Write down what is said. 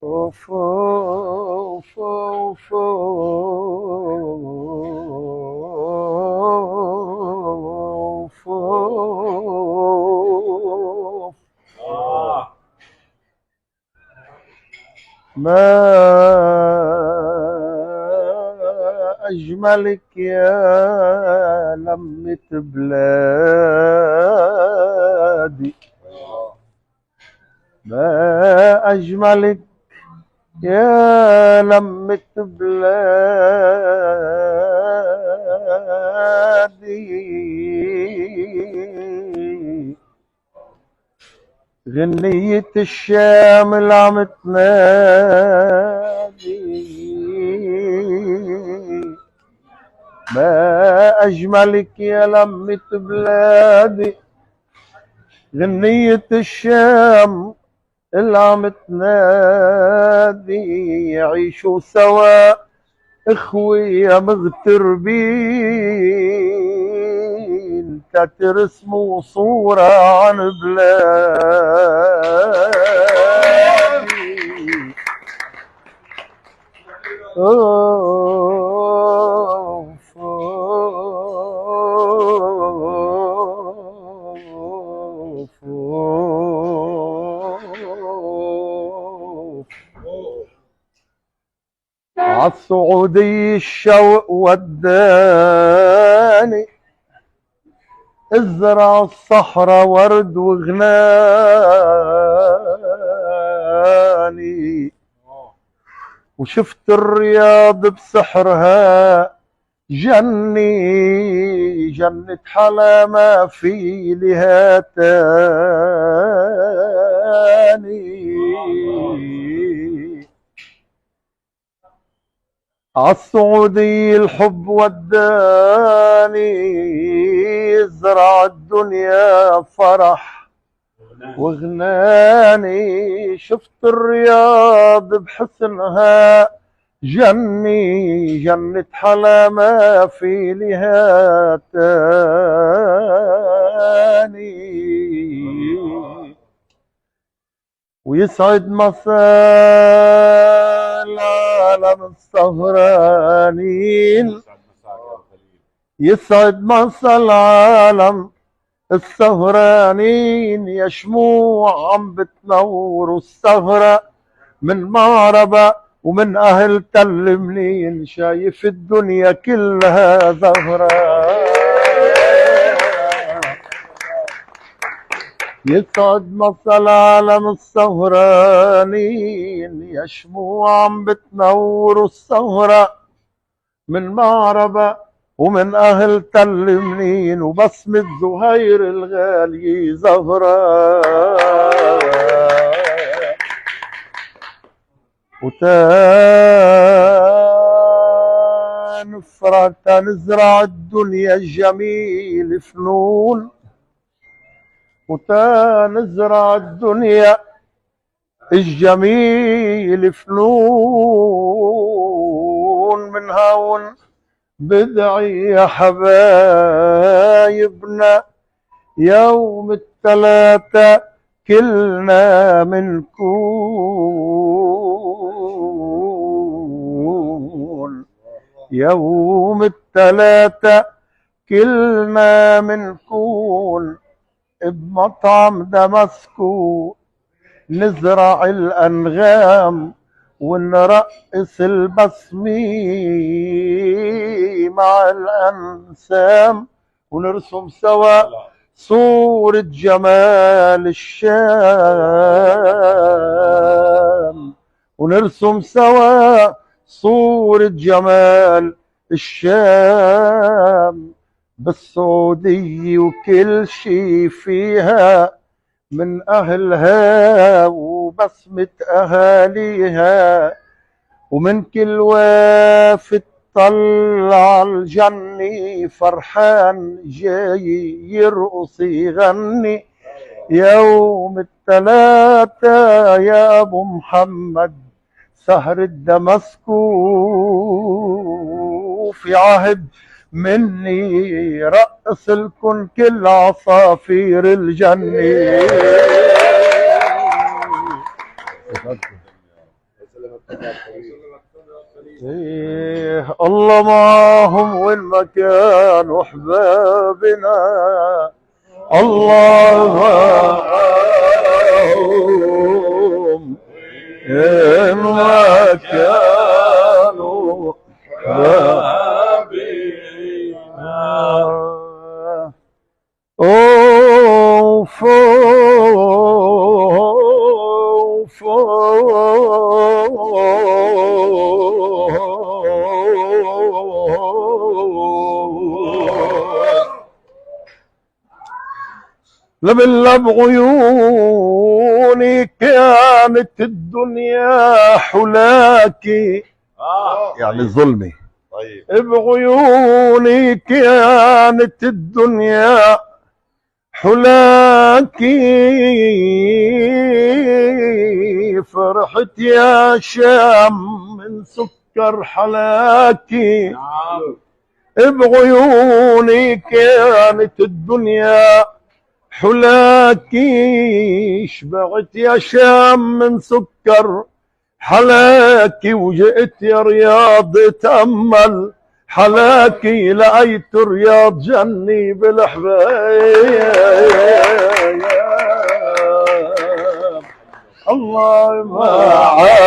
اوف اوف اوف اوف اوف. ما أجملك يا لمة بلادي، ما أجملك يا لمة بلادي. غنية الشام اللي عم تنادي، ما أجملك يا لمة بلادي. غنية الشام اللي عم تنادي، يعيشوا سوا اخويا مغتربين، تترسموا صورة عن بلادي. أوف أوف أوف. عالسعودي الشوق وداني، ازرع الصحراء ورد وغناني، وشفت الرياض بسحرها جني، جنة حلا ما في لها تاني. عالسعودي الحب وداني، زرع الدنيا فرح وغناني، شفت الرياض بحسنها جني، جنة حلا ما في لها تاني. ويسعد مساء العالم السهرانين، يسعد مساء العالم السهرانين، يا شموع عم بتنور السهرة من معربة ومن أهل تل منين، شايف الدنيا كلها زهرة. يسعد مساء العالم السهرانين، يا شموع عم بتنور السهرة من معربة ومن أهل تل منين، وبسمة زهير الغالي زهرة. وتنفرح تنزرع الدنيا الجميل فنون، وتنزرع الدنيا الجميل فنون، من هون بدعي يا حبايبنا يوم الثلاثة كلنا منكون، يوم الثلاثة كلنا منكون بمطعم دمسكو، نزرع الأنغام ونرقص البسمي مع الأنسام، ونرسم سوا صورة جمال الشام، ونرسم سوا صورة جمال الشام. بالسعودية وكل شي فيها من أهلها وبسمة أهاليها، ومن كل وافد طلع الجني فرحان جاي يرقص يغني، يوم الثلاثة يا أبو محمد سهر الدمسكو، في عهد مني رقص الكن كل عصافير الجنة. إيه الله معهم وين ما كانوا احبابنا، الله معهم وين ما كانوا احبابنا. اوف اوف لبلا بعيوني كانت الدنيا حلاكي، يعني ظلمي. طيب بعيوني كانت الدنيا حلاكي، فرحت يا شام من سكر حلاكي. بعيوني كانت الدنيا حلاكي، شبعت يا شام من سكر حلاكي، وجئت يا رياض تأمل حلاكي، لقيت رياض جني بالحباب. الله معاك